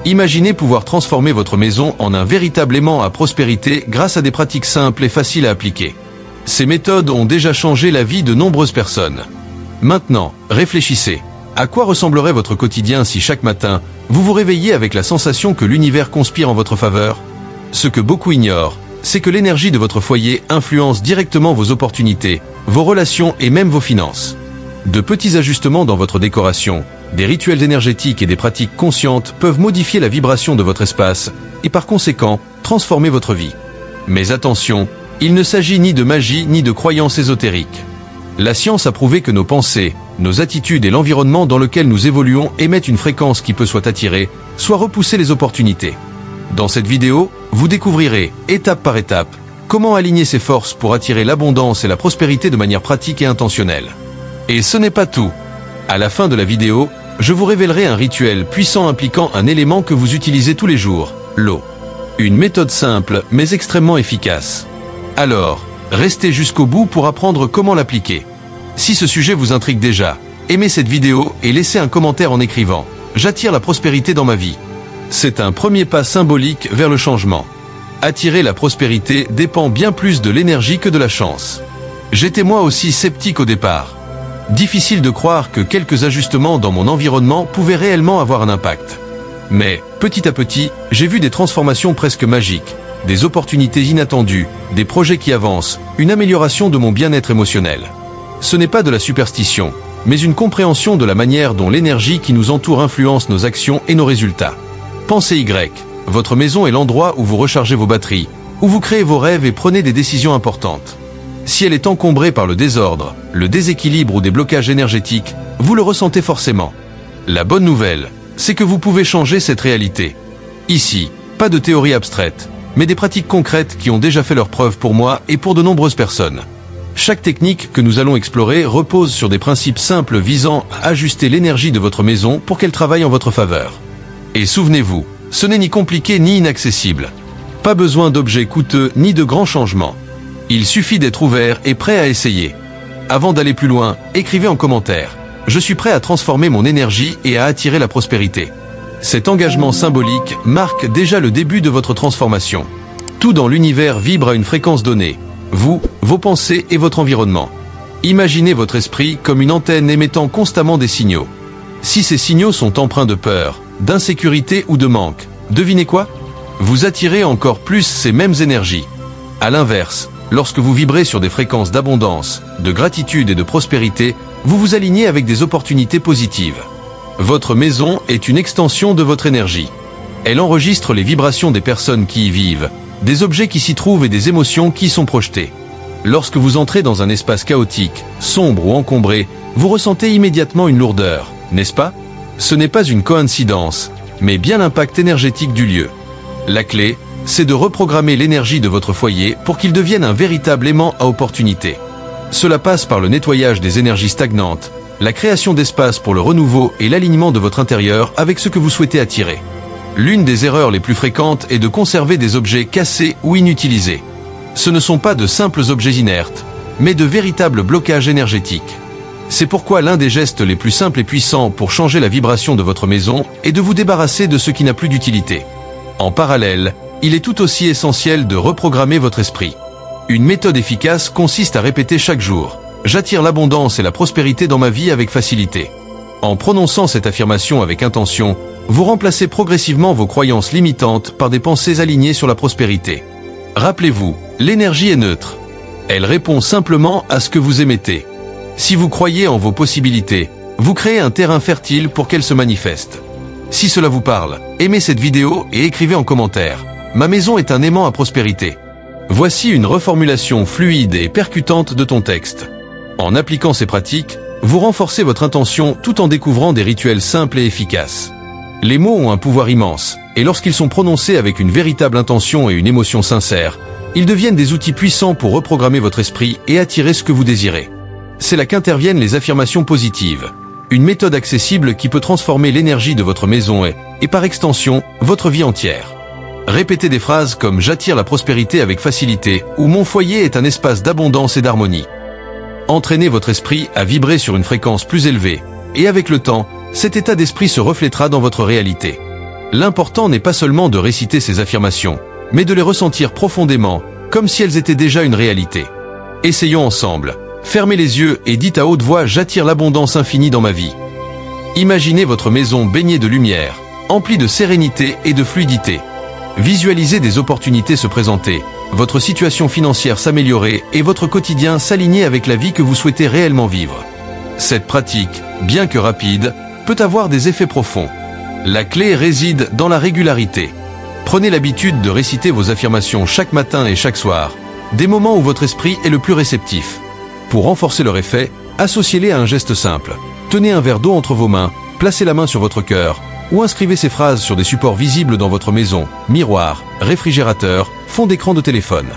Imaginez pouvoir transformer votre maison en un véritable aimant à prospérité grâce à des pratiques simples et faciles à appliquer. Ces méthodes ont déjà changé la vie de nombreuses personnes. Maintenant, réfléchissez. À quoi ressemblerait votre quotidien si chaque matin, vous vous réveilliez avec la sensation que l'univers conspire en votre faveur? Ce que beaucoup ignorent, c'est que l'énergie de votre foyer influence directement vos opportunités, vos relations et même vos finances. De petits ajustements dans votre décoration, des rituels énergétiques et des pratiques conscientes peuvent modifier la vibration de votre espace et par conséquent, transformer votre vie. Mais attention, il ne s'agit ni de magie ni de croyances ésotériques. La science a prouvé que nos pensées, nos attitudes et l'environnement dans lequel nous évoluons émettent une fréquence qui peut soit attirer, soit repousser les opportunités. Dans cette vidéo, vous découvrirez, étape par étape, comment aligner ses forces pour attirer l'abondance et la prospérité de manière pratique et intentionnelle. Et ce n'est pas tout. À la fin de la vidéo, je vous révélerai un rituel puissant impliquant un élément que vous utilisez tous les jours, l'eau. Une méthode simple, mais extrêmement efficace. Alors, restez jusqu'au bout pour apprendre comment l'appliquer. Si ce sujet vous intrigue déjà, aimez cette vidéo et laissez un commentaire en écrivant « J'attire la prospérité dans ma vie ». C'est un premier pas symbolique vers le changement. Attirer la prospérité dépend bien plus de l'énergie que de la chance. J'étais moi aussi sceptique au départ. Difficile de croire que quelques ajustements dans mon environnement pouvaient réellement avoir un impact. Mais, petit à petit, j'ai vu des transformations presque magiques, des opportunités inattendues, des projets qui avancent, une amélioration de mon bien-être émotionnel. Ce n'est pas de la superstition, mais une compréhension de la manière dont l'énergie qui nous entoure influence nos actions et nos résultats. Pensez Y, votre maison est l'endroit où vous rechargez vos batteries, où vous créez vos rêves et prenez des décisions importantes. Si elle est encombrée par le désordre, le déséquilibre ou des blocages énergétiques, vous le ressentez forcément. La bonne nouvelle, c'est que vous pouvez changer cette réalité. Ici, pas de théorie abstraite, mais des pratiques concrètes qui ont déjà fait leurs preuves pour moi et pour de nombreuses personnes. Chaque technique que nous allons explorer repose sur des principes simples visant à ajuster l'énergie de votre maison pour qu'elle travaille en votre faveur. Et souvenez-vous, ce n'est ni compliqué ni inaccessible. Pas besoin d'objets coûteux ni de grands changements. Il suffit d'être ouvert et prêt à essayer. Avant d'aller plus loin, écrivez en commentaire « Je suis prêt à transformer mon énergie et à attirer la prospérité ». Cet engagement symbolique marque déjà le début de votre transformation. Tout dans l'univers vibre à une fréquence donnée. Vous, vos pensées et votre environnement. Imaginez votre esprit comme une antenne émettant constamment des signaux. Si ces signaux sont empreints de peur, d'insécurité ou de manque, devinez quoi? Vous attirez encore plus ces mêmes énergies. À l'inverse, lorsque vous vibrez sur des fréquences d'abondance, de gratitude et de prospérité, vous vous alignez avec des opportunités positives. Votre maison est une extension de votre énergie. Elle enregistre les vibrations des personnes qui y vivent, des objets qui s'y trouvent et des émotions qui y sont projetées. Lorsque vous entrez dans un espace chaotique, sombre ou encombré, vous ressentez immédiatement une lourdeur, n'est-ce pas? Ce n'est pas une coïncidence, mais bien l'impact énergétique du lieu. La clé, c'est de reprogrammer l'énergie de votre foyer pour qu'il devienne un véritable aimant à opportunité. Cela passe par le nettoyage des énergies stagnantes, la création d'espace pour le renouveau et l'alignement de votre intérieur avec ce que vous souhaitez attirer. L'une des erreurs les plus fréquentes est de conserver des objets cassés ou inutilisés. Ce ne sont pas de simples objets inertes, mais de véritables blocages énergétiques. C'est pourquoi l'un des gestes les plus simples et puissants pour changer la vibration de votre maison est de vous débarrasser de ce qui n'a plus d'utilité. En parallèle, il est tout aussi essentiel de reprogrammer votre esprit. Une méthode efficace consiste à répéter chaque jour « J'attire l'abondance et la prospérité dans ma vie avec facilité ». En prononçant cette affirmation avec intention, vous remplacez progressivement vos croyances limitantes par des pensées alignées sur la prospérité. Rappelez-vous, l'énergie est neutre. Elle répond simplement à ce que vous émettez. Si vous croyez en vos possibilités, vous créez un terrain fertile pour qu'elles se manifestent. Si cela vous parle, aimez cette vidéo et écrivez en commentaire « Ma maison est un aimant à prospérité ». Voici une reformulation fluide et percutante de ton texte. En appliquant ces pratiques, vous renforcez votre intention tout en découvrant des rituels simples et efficaces. Les mots ont un pouvoir immense, et lorsqu'ils sont prononcés avec une véritable intention et une émotion sincère, ils deviennent des outils puissants pour reprogrammer votre esprit et attirer ce que vous désirez. C'est là qu'interviennent les affirmations positives, une méthode accessible qui peut transformer l'énergie de votre maison et par extension, votre vie entière. Répétez des phrases comme « J'attire la prospérité avec facilité » ou « Mon foyer est un espace d'abondance et d'harmonie ». Entraînez votre esprit à vibrer sur une fréquence plus élevée, et avec le temps, cet état d'esprit se reflètera dans votre réalité. L'important n'est pas seulement de réciter ces affirmations, mais de les ressentir profondément, comme si elles étaient déjà une réalité. Essayons ensemble. Fermez les yeux et dites à haute voix « J'attire l'abondance infinie dans ma vie ». Imaginez votre maison baignée de lumière, emplie de sérénité et de fluidité. Visualisez des opportunités se présenter, votre situation financière s'améliorer et votre quotidien s'aligner avec la vie que vous souhaitez réellement vivre. Cette pratique, bien que rapide, peut avoir des effets profonds. La clé réside dans la régularité. Prenez l'habitude de réciter vos affirmations chaque matin et chaque soir, des moments où votre esprit est le plus réceptif. Pour renforcer leur effet, associez-les à un geste simple. Tenez un verre d'eau entre vos mains, placez la main sur votre cœur, ou inscrivez ces phrases sur des supports visibles dans votre maison, miroir, réfrigérateur, fond d'écran de téléphone.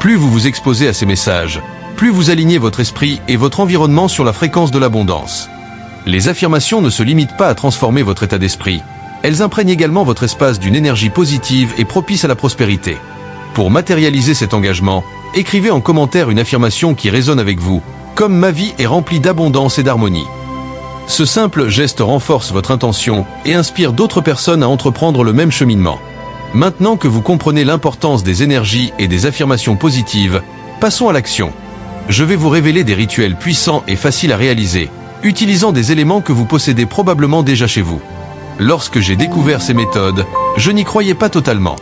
Plus vous vous exposez à ces messages, plus vous alignez votre esprit et votre environnement sur la fréquence de l'abondance. Les affirmations ne se limitent pas à transformer votre état d'esprit, elles imprègnent également votre espace d'une énergie positive et propice à la prospérité. Pour matérialiser cet engagement, écrivez en commentaire une affirmation qui résonne avec vous, comme « Ma vie est remplie d'abondance et d'harmonie ». Ce simple geste renforce votre intention et inspire d'autres personnes à entreprendre le même cheminement. Maintenant que vous comprenez l'importance des énergies et des affirmations positives, passons à l'action. Je vais vous révéler des rituels puissants et faciles à réaliser, utilisant des éléments que vous possédez probablement déjà chez vous. Lorsque j'ai découvert ces méthodes, je n'y croyais pas totalement.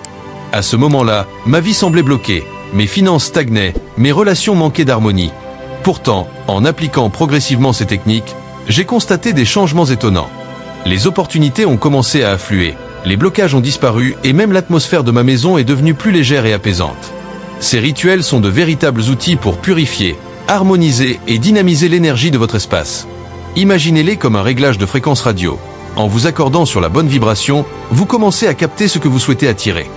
À ce moment-là, ma vie semblait bloquée, mes finances stagnaient, mes relations manquaient d'harmonie. Pourtant, en appliquant progressivement ces techniques, j'ai constaté des changements étonnants. Les opportunités ont commencé à affluer, les blocages ont disparu et même l'atmosphère de ma maison est devenue plus légère et apaisante. Ces rituels sont de véritables outils pour purifier, harmoniser et dynamiser l'énergie de votre espace. Imaginez-les comme un réglage de fréquence radio. En vous accordant sur la bonne vibration, vous commencez à capter ce que vous souhaitez attirer.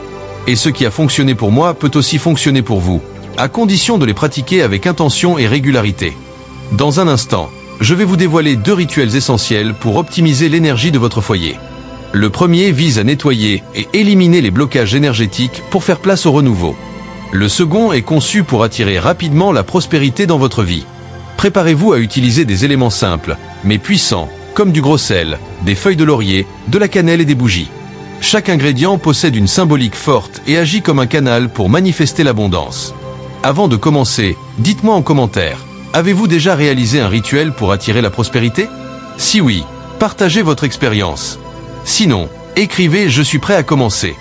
Et ce qui a fonctionné pour moi peut aussi fonctionner pour vous, à condition de les pratiquer avec intention et régularité. Dans un instant, je vais vous dévoiler 2 rituels essentiels pour optimiser l'énergie de votre foyer. Le premier vise à nettoyer et éliminer les blocages énergétiques pour faire place au renouveau. Le second est conçu pour attirer rapidement la prospérité dans votre vie. Préparez-vous à utiliser des éléments simples, mais puissants, comme du gros sel, des feuilles de laurier, de la cannelle et des bougies. Chaque ingrédient possède une symbolique forte et agit comme un canal pour manifester l'abondance. Avant de commencer, dites-moi en commentaire, avez-vous déjà réalisé un rituel pour attirer la prospérité? Si oui, partagez votre expérience. Sinon, écrivez « Je suis prêt à commencer ».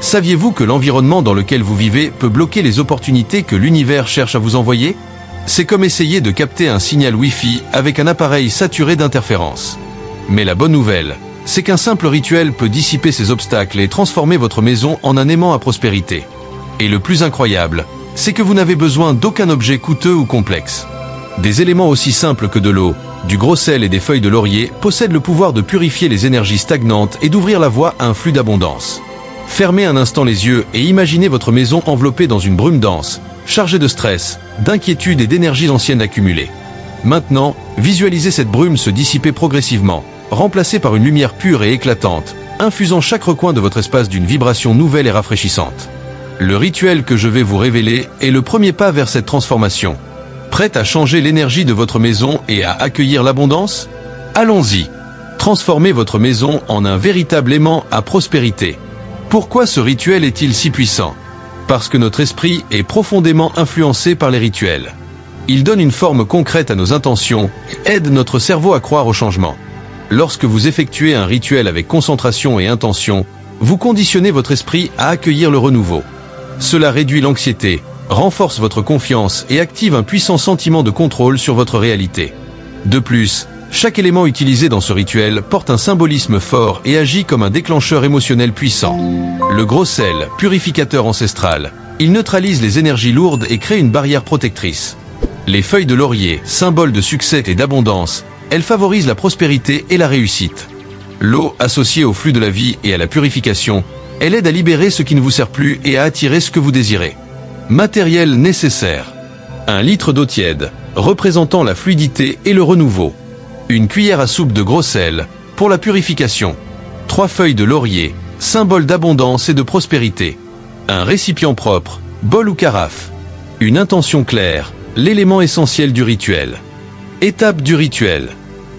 Saviez-vous que l'environnement dans lequel vous vivez peut bloquer les opportunités que l'univers cherche à vous envoyer? C'est comme essayer de capter un signal Wi-Fi avec un appareil saturé d'interférences. Mais la bonne nouvelle, c'est qu'un simple rituel peut dissiper ces obstacles et transformer votre maison en un aimant à prospérité. Et le plus incroyable, c'est que vous n'avez besoin d'aucun objet coûteux ou complexe. Des éléments aussi simples que de l'eau, du gros sel et des feuilles de laurier possèdent le pouvoir de purifier les énergies stagnantes et d'ouvrir la voie à un flux d'abondance. Fermez un instant les yeux et imaginez votre maison enveloppée dans une brume dense, chargée de stress, d'inquiétude et d'énergies anciennes accumulées. Maintenant, visualisez cette brume se dissiper progressivement, remplacée par une lumière pure et éclatante, infusant chaque recoin de votre espace d'une vibration nouvelle et rafraîchissante. Le rituel que je vais vous révéler est le premier pas vers cette transformation. Prête à changer l'énergie de votre maison et à accueillir l'abondance? Allons-y! Transformez votre maison en un véritable aimant à prospérité. Pourquoi ce rituel est-il si puissant? Parce que notre esprit est profondément influencé par les rituels. Il donne une forme concrète à nos intentions et aide notre cerveau à croire au changement. Lorsque vous effectuez un rituel avec concentration et intention, vous conditionnez votre esprit à accueillir le renouveau. Cela réduit l'anxiété, renforce votre confiance et active un puissant sentiment de contrôle sur votre réalité. De plus, chaque élément utilisé dans ce rituel porte un symbolisme fort et agit comme un déclencheur émotionnel puissant. Le gros sel, purificateur ancestral, il neutralise les énergies lourdes et crée une barrière protectrice. Les feuilles de laurier, symbole de succès et d'abondance, elles favorisent la prospérité et la réussite. L'eau, associée au flux de la vie et à la purification, elle aide à libérer ce qui ne vous sert plus et à attirer ce que vous désirez. Matériel nécessaire. 1 litre d'eau tiède, représentant la fluidité et le renouveau. Une cuillère à soupe de gros sel, pour la purification. 3 feuilles de laurier, symbole d'abondance et de prospérité. Un récipient propre, bol ou carafe. Une intention claire, l'élément essentiel du rituel. Étape du rituel.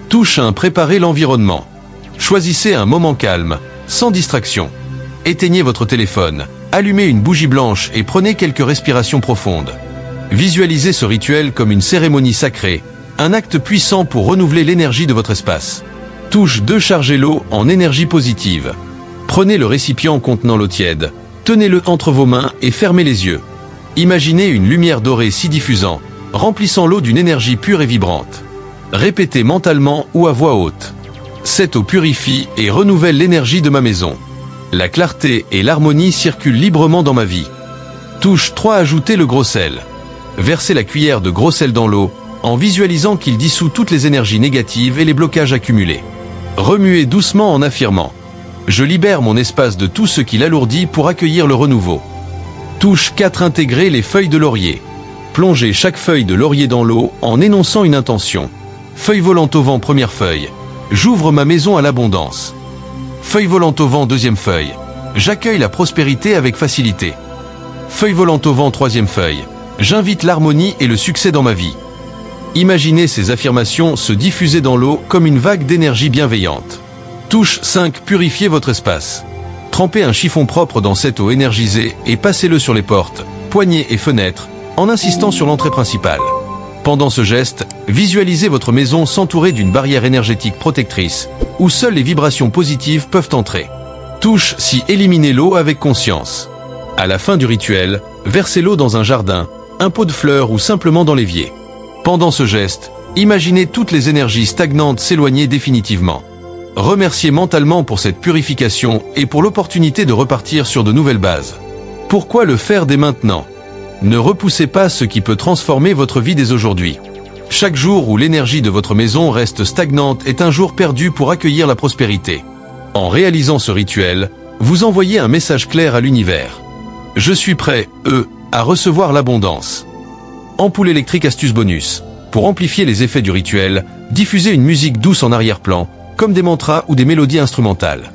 Touche 1. Préparer l'environnement. Choisissez un moment calme, sans distraction. Éteignez votre téléphone, allumez une bougie blanche et prenez quelques respirations profondes. Visualisez ce rituel comme une cérémonie sacrée, un acte puissant pour renouveler l'énergie de votre espace. Touche 2. Chargez l'eau en énergie positive. Prenez le récipient contenant l'eau tiède, tenez-le entre vos mains et fermez les yeux. Imaginez une lumière dorée s'y diffusant, remplissant l'eau d'une énergie pure et vibrante. Répétez mentalement ou à voix haute. Cette eau purifie et renouvelle l'énergie de ma maison. La clarté et l'harmonie circulent librement dans ma vie. Touche 3. Ajoutez le gros sel. Versez la cuillère de gros sel dans l'eau, en visualisant qu'il dissout toutes les énergies négatives et les blocages accumulés. Remuez doucement en affirmant « Je libère mon espace de tout ce qui l'alourdit pour accueillir le renouveau ». Touche 4. Intégrez les feuilles de laurier. Plongez chaque feuille de laurier dans l'eau en énonçant une intention. Feuille volante au vent, première feuille. J'ouvre ma maison à l'abondance. Feuille volante au vent, deuxième feuille. J'accueille la prospérité avec facilité. Feuille volante au vent, troisième feuille. J'invite l'harmonie et le succès dans ma vie. Imaginez ces affirmations se diffuser dans l'eau comme une vague d'énergie bienveillante. Touche 5. Purifiez votre espace. Trempez un chiffon propre dans cette eau énergisée et passez-le sur les portes, poignées et fenêtres, en insistant sur l'entrée principale. Pendant ce geste, visualisez votre maison s'entourer d'une barrière énergétique protectrice, où seules les vibrations positives peuvent entrer. Touche 6. Éliminez l'eau avec conscience. À la fin du rituel, versez l'eau dans un jardin, un pot de fleurs ou simplement dans l'évier. Pendant ce geste, imaginez toutes les énergies stagnantes s'éloigner définitivement. Remerciez mentalement pour cette purification et pour l'opportunité de repartir sur de nouvelles bases. Pourquoi le faire dès maintenant? Ne repoussez pas ce qui peut transformer votre vie dès aujourd'hui. Chaque jour où l'énergie de votre maison reste stagnante est un jour perdu pour accueillir la prospérité. En réalisant ce rituel, vous envoyez un message clair à l'univers. Je suis prêt, à recevoir l'abondance. Ampoule électrique astuce bonus. Pour amplifier les effets du rituel, diffusez une musique douce en arrière-plan, comme des mantras ou des mélodies instrumentales.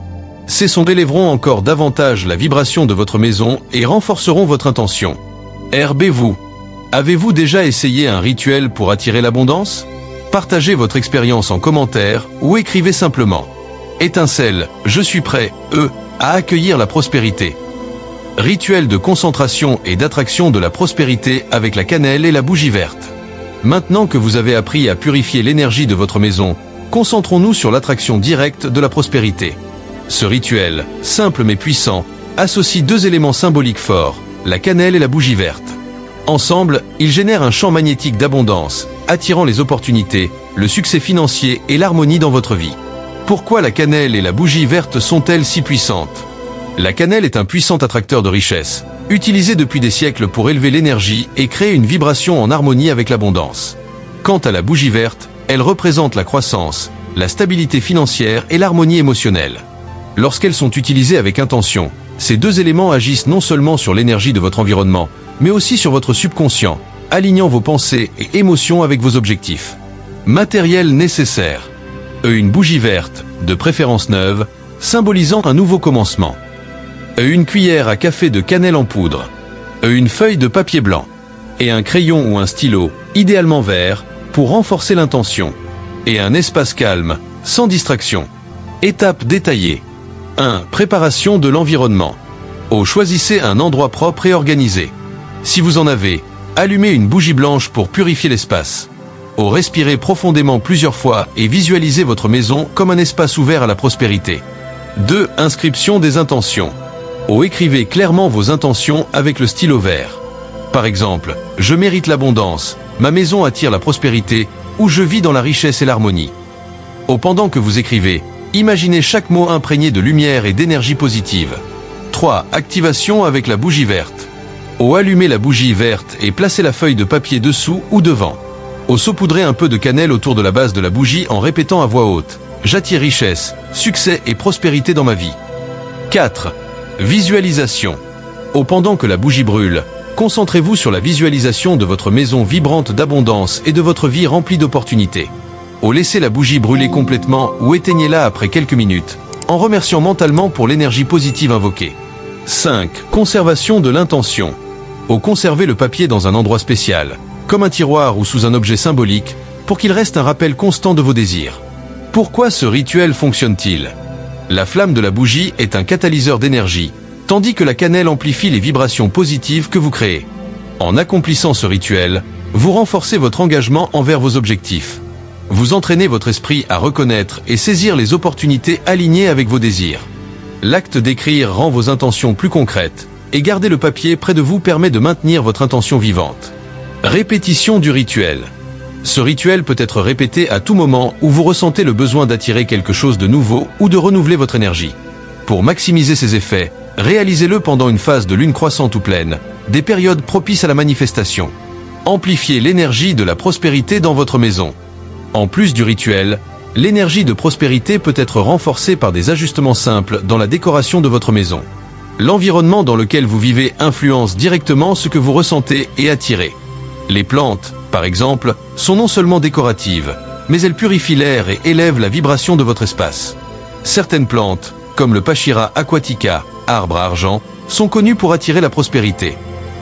Ces sons élèveront encore davantage la vibration de votre maison et renforceront votre intention. Vous. Avez-vous déjà essayé un rituel pour attirer l'abondance? Partagez votre expérience en commentaire ou écrivez simplement « Étincelle, je suis prêt, à accueillir la prospérité ». Rituel de concentration et d'attraction de la prospérité avec la cannelle et la bougie verte. Maintenant que vous avez appris à purifier l'énergie de votre maison, concentrons-nous sur l'attraction directe de la prospérité. Ce rituel, simple mais puissant, associe 2 éléments symboliques forts, la cannelle et la bougie verte. Ensemble, ils génèrent un champ magnétique d'abondance, attirant les opportunités, le succès financier et l'harmonie dans votre vie. Pourquoi la cannelle et la bougie verte sont-elles si puissantes? La cannelle est un puissant attracteur de richesse, utilisé depuis des siècles pour élever l'énergie et créer une vibration en harmonie avec l'abondance. Quant à la bougie verte, elle représente la croissance, la stabilité financière et l'harmonie émotionnelle. Lorsqu'elles sont utilisées avec intention, ces 2 éléments agissent non seulement sur l'énergie de votre environnement, mais aussi sur votre subconscient, alignant vos pensées et émotions avec vos objectifs. Matériel nécessaire. Une bougie verte, de préférence neuve, symbolisant un nouveau commencement. Une cuillère à café de cannelle en poudre. Une feuille de papier blanc. Et un crayon ou un stylo, idéalement vert, pour renforcer l'intention. Et un espace calme, sans distraction. Étapes détaillées. 1. Préparation de l'environnement. Choisissez un endroit propre et organisé. Si vous en avez, allumez une bougie blanche pour purifier l'espace. Respirez profondément plusieurs fois et visualisez votre maison comme un espace ouvert à la prospérité. 2. Inscription des intentions. Écrivez clairement vos intentions avec le stylo vert. Par exemple, je mérite l'abondance, ma maison attire la prospérité, ou je vis dans la richesse et l'harmonie. Pendant que vous écrivez, imaginez chaque mot imprégné de lumière et d'énergie positive. 3. Activation avec la bougie verte. Allumez la bougie verte et placez la feuille de papier dessous ou devant. Saupoudrez un peu de cannelle autour de la base de la bougie en répétant à voix haute « J'attire richesse, succès et prospérité dans ma vie ». 4. Visualisation. Pendant que la bougie brûle, concentrez-vous sur la visualisation de votre maison vibrante d'abondance et de votre vie remplie d'opportunités. Laissez la bougie brûler complètement ou éteignez-la après quelques minutes, en remerciant mentalement pour l'énergie positive invoquée. 5. Conservation de l'intention. Conservez le papier dans un endroit spécial, comme un tiroir ou sous un objet symbolique, pour qu'il reste un rappel constant de vos désirs. Pourquoi ce rituel fonctionne-t-il? La flamme de la bougie est un catalyseur d'énergie, tandis que la cannelle amplifie les vibrations positives que vous créez. En accomplissant ce rituel, vous renforcez votre engagement envers vos objectifs. Vous entraînez votre esprit à reconnaître et saisir les opportunités alignées avec vos désirs. L'acte d'écrire rend vos intentions plus concrètes, et garder le papier près de vous permet de maintenir votre intention vivante. Répétition du rituel. Ce rituel peut être répété à tout moment où vous ressentez le besoin d'attirer quelque chose de nouveau ou de renouveler votre énergie. Pour maximiser ses effets, réalisez-le pendant une phase de lune croissante ou pleine, des périodes propices à la manifestation. Amplifiez l'énergie de la prospérité dans votre maison. En plus du rituel, l'énergie de prospérité peut être renforcée par des ajustements simples dans la décoration de votre maison. L'environnement dans lequel vous vivez influence directement ce que vous ressentez et attirez. Les plantes, par exemple, sont non seulement décoratives, mais elles purifient l'air et élèvent la vibration de votre espace. Certaines plantes, comme le Pachira aquatica, arbre à argent, sont connues pour attirer la prospérité.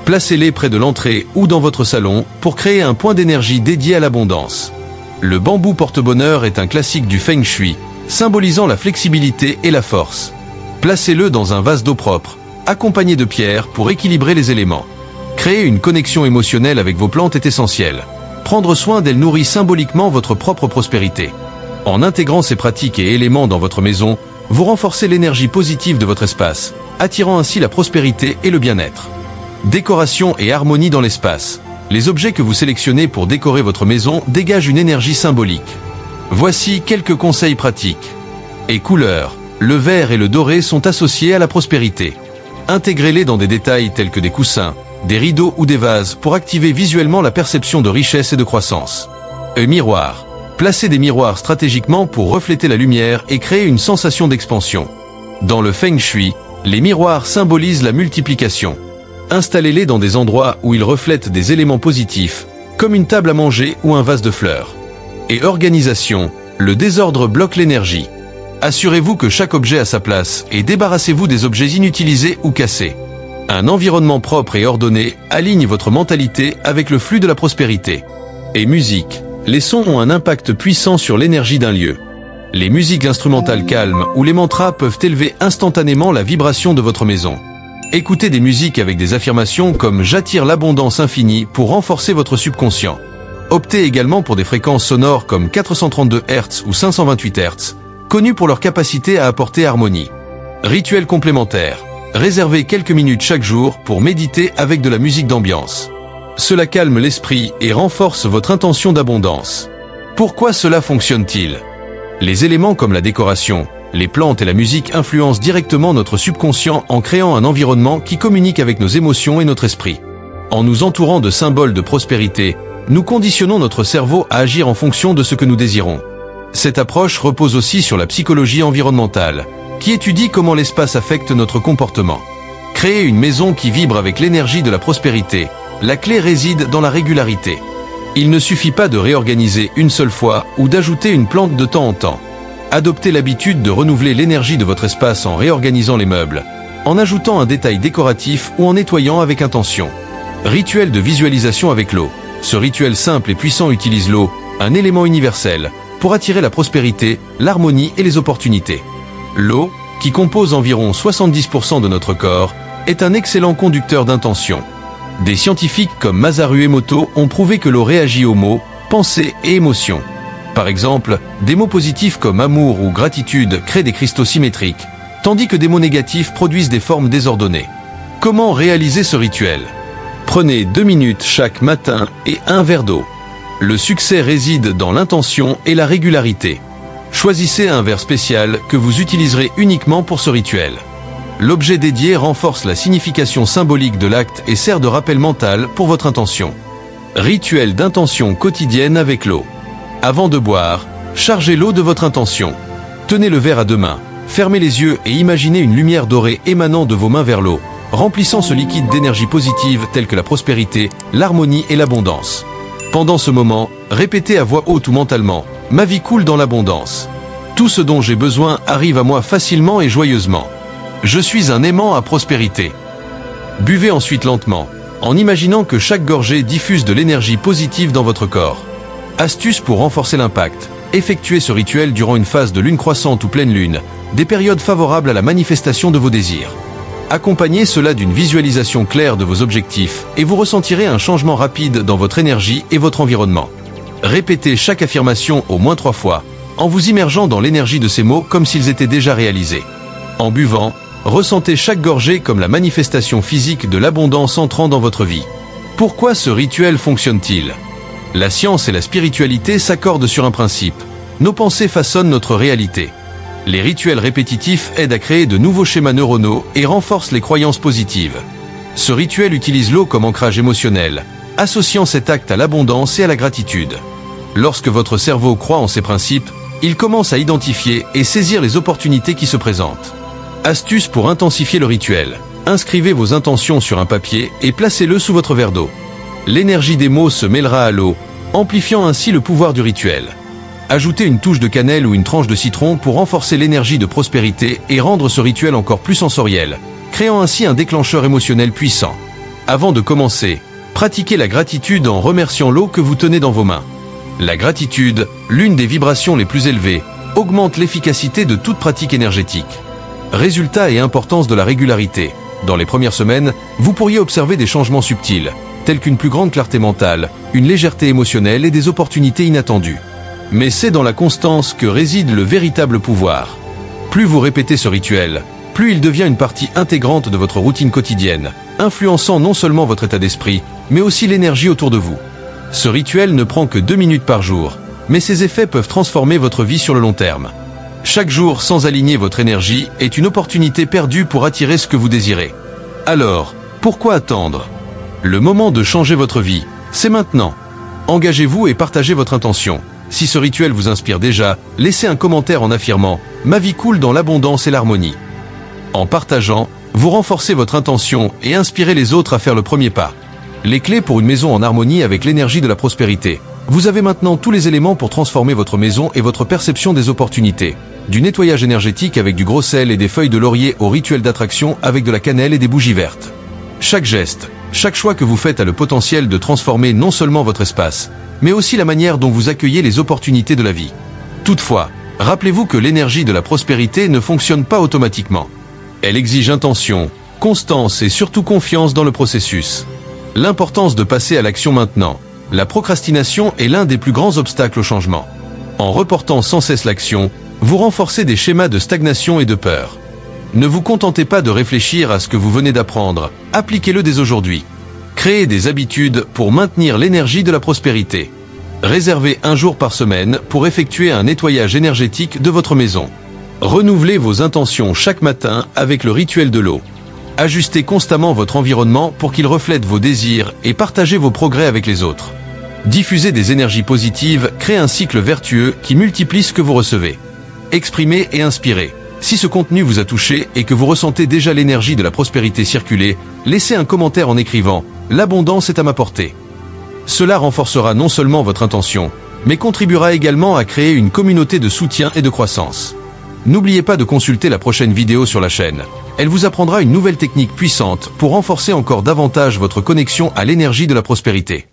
Placez-les près de l'entrée ou dans votre salon pour créer un point d'énergie dédié à l'abondance. Le bambou porte-bonheur est un classique du Feng Shui, symbolisant la flexibilité et la force. Placez-le dans un vase d'eau propre, accompagné de pierres pour équilibrer les éléments. Créer une connexion émotionnelle avec vos plantes est essentiel. Prendre soin d'elles nourrit symboliquement votre propre prospérité. En intégrant ces pratiques et éléments dans votre maison, vous renforcez l'énergie positive de votre espace, attirant ainsi la prospérité et le bien-être. Décoration et harmonie dans l'espace. Les objets que vous sélectionnez pour décorer votre maison dégagent une énergie symbolique. Voici quelques conseils pratiques. Et couleurs. Le vert et le doré sont associés à la prospérité. Intégrez-les dans des détails tels que des coussins, des rideaux ou des vases pour activer visuellement la perception de richesse et de croissance. Miroir. Placez des miroirs stratégiquement pour refléter la lumière et créer une sensation d'expansion. Dans le Feng Shui, les miroirs symbolisent la multiplication. Installez-les dans des endroits où ils reflètent des éléments positifs, comme une table à manger ou un vase de fleurs. Et organisation, le désordre bloque l'énergie. Assurez-vous que chaque objet a sa place et débarrassez-vous des objets inutilisés ou cassés. Un environnement propre et ordonné aligne votre mentalité avec le flux de la prospérité. Et musique. Les sons ont un impact puissant sur l'énergie d'un lieu. Les musiques instrumentales calmes ou les mantras peuvent élever instantanément la vibration de votre maison. Écoutez des musiques avec des affirmations comme « J'attire l'abondance infinie » pour renforcer votre subconscient. Optez également pour des fréquences sonores comme 432 Hz ou 528 Hz, connues pour leur capacité à apporter harmonie. Rituel complémentaire. Réservez quelques minutes chaque jour pour méditer avec de la musique d'ambiance. Cela calme l'esprit et renforce votre intention d'abondance. Pourquoi cela fonctionne-t-il? Les éléments comme la décoration, les plantes et la musique influencent directement notre subconscient en créant un environnement qui communique avec nos émotions et notre esprit. En nous entourant de symboles de prospérité, nous conditionnons notre cerveau à agir en fonction de ce que nous désirons. Cette approche repose aussi sur la psychologie environnementale, qui étudie comment l'espace affecte notre comportement. Créer une maison qui vibre avec l'énergie de la prospérité, la clé réside dans la régularité. Il ne suffit pas de réorganiser une seule fois ou d'ajouter une plante de temps en temps. Adoptez l'habitude de renouveler l'énergie de votre espace en réorganisant les meubles, en ajoutant un détail décoratif ou en nettoyant avec intention. Rituel de visualisation avec l'eau. Ce rituel simple et puissant utilise l'eau, un élément universel, pour attirer la prospérité, l'harmonie et les opportunités. L'eau, qui compose environ 70% de notre corps, est un excellent conducteur d'intention. Des scientifiques comme Masaru Emoto ont prouvé que l'eau réagit aux mots, pensées et émotions. Par exemple, des mots positifs comme amour ou gratitude créent des cristaux symétriques, tandis que des mots négatifs produisent des formes désordonnées. Comment réaliser ce rituel? Prenez 2 minutes chaque matin et un verre d'eau. Le succès réside dans l'intention et la régularité. Choisissez un verre spécial que vous utiliserez uniquement pour ce rituel. L'objet dédié renforce la signification symbolique de l'acte et sert de rappel mental pour votre intention. Rituel d'intention quotidienne avec l'eau. Avant de boire, chargez l'eau de votre intention. Tenez le verre à 2 mains, fermez les yeux et imaginez une lumière dorée émanant de vos mains vers l'eau, remplissant ce liquide d'énergie positive telle que la prospérité, l'harmonie et l'abondance. Pendant ce moment, répétez à voix haute ou mentalement « Ma vie coule dans l'abondance. Tout ce dont j'ai besoin arrive à moi facilement et joyeusement. Je suis un aimant à prospérité. » Buvez ensuite lentement, en imaginant que chaque gorgée diffuse de l'énergie positive dans votre corps. Astuce pour renforcer l'impact. Effectuez ce rituel durant une phase de lune croissante ou pleine lune, des périodes favorables à la manifestation de vos désirs. Accompagnez cela d'une visualisation claire de vos objectifs et vous ressentirez un changement rapide dans votre énergie et votre environnement. Répétez chaque affirmation au moins 3 fois, en vous immergeant dans l'énergie de ces mots comme s'ils étaient déjà réalisés. En buvant, ressentez chaque gorgée comme la manifestation physique de l'abondance entrant dans votre vie. Pourquoi ce rituel fonctionne-t-il? La science et la spiritualité s'accordent sur un principe. Nos pensées façonnent notre réalité. Les rituels répétitifs aident à créer de nouveaux schémas neuronaux et renforcent les croyances positives. Ce rituel utilise l'eau comme ancrage émotionnel, associant cet acte à l'abondance et à la gratitude. Lorsque votre cerveau croit en ces principes, il commence à identifier et saisir les opportunités qui se présentent. Astuce pour intensifier le rituel. Inscrivez vos intentions sur un papier et placez-le sous votre verre d'eau. L'énergie des mots se mêlera à l'eau, amplifiant ainsi le pouvoir du rituel. Ajoutez une touche de cannelle ou une tranche de citron pour renforcer l'énergie de prospérité et rendre ce rituel encore plus sensoriel, créant ainsi un déclencheur émotionnel puissant. Avant de commencer, pratiquez la gratitude en remerciant l'eau que vous tenez dans vos mains. La gratitude, l'une des vibrations les plus élevées, augmente l'efficacité de toute pratique énergétique. Résultat et importance de la régularité. Dans les premières semaines, vous pourriez observer des changements subtils, tels qu'une plus grande clarté mentale, une légèreté émotionnelle et des opportunités inattendues. Mais c'est dans la constance que réside le véritable pouvoir. Plus vous répétez ce rituel, plus il devient une partie intégrante de votre routine quotidienne, influençant non seulement votre état d'esprit, mais aussi l'énergie autour de vous. Ce rituel ne prend que 2 minutes par jour, mais ses effets peuvent transformer votre vie sur le long terme. Chaque jour sans aligner votre énergie est une opportunité perdue pour attirer ce que vous désirez. Alors, pourquoi attendre? Le moment de changer votre vie, c'est maintenant. Engagez-vous et partagez votre intention. Si ce rituel vous inspire déjà, laissez un commentaire en affirmant « Ma vie coule dans l'abondance et l'harmonie ». En partageant, vous renforcez votre intention et inspirez les autres à faire le premier pas. Les clés pour une maison en harmonie avec l'énergie de la prospérité. Vous avez maintenant tous les éléments pour transformer votre maison et votre perception des opportunités. Du nettoyage énergétique avec du gros sel et des feuilles de laurier au rituel d'attraction avec de la cannelle et des bougies vertes. Chaque geste, chaque choix que vous faites a le potentiel de transformer non seulement votre espace, mais aussi la manière dont vous accueillez les opportunités de la vie. Toutefois, rappelez-vous que l'énergie de la prospérité ne fonctionne pas automatiquement. Elle exige intention, constance et surtout confiance dans le processus. L'importance de passer à l'action maintenant. La procrastination est l'un des plus grands obstacles au changement. En reportant sans cesse l'action, vous renforcez des schémas de stagnation et de peur. Ne vous contentez pas de réfléchir à ce que vous venez d'apprendre, appliquez-le dès aujourd'hui. Créez des habitudes pour maintenir l'énergie de la prospérité. Réservez un jour par semaine pour effectuer un nettoyage énergétique de votre maison. Renouvelez vos intentions chaque matin avec le rituel de l'eau. Ajustez constamment votre environnement pour qu'il reflète vos désirs et partagez vos progrès avec les autres. Diffuser des énergies positives crée un cycle vertueux qui multiplie ce que vous recevez. Exprimez et inspirez. Si ce contenu vous a touché et que vous ressentez déjà l'énergie de la prospérité circuler, laissez un commentaire en écrivant « L'abondance est à ma portée ». Cela renforcera non seulement votre intention, mais contribuera également à créer une communauté de soutien et de croissance. N'oubliez pas de consulter la prochaine vidéo sur la chaîne. Elle vous apprendra une nouvelle technique puissante pour renforcer encore davantage votre connexion à l'énergie de la prospérité.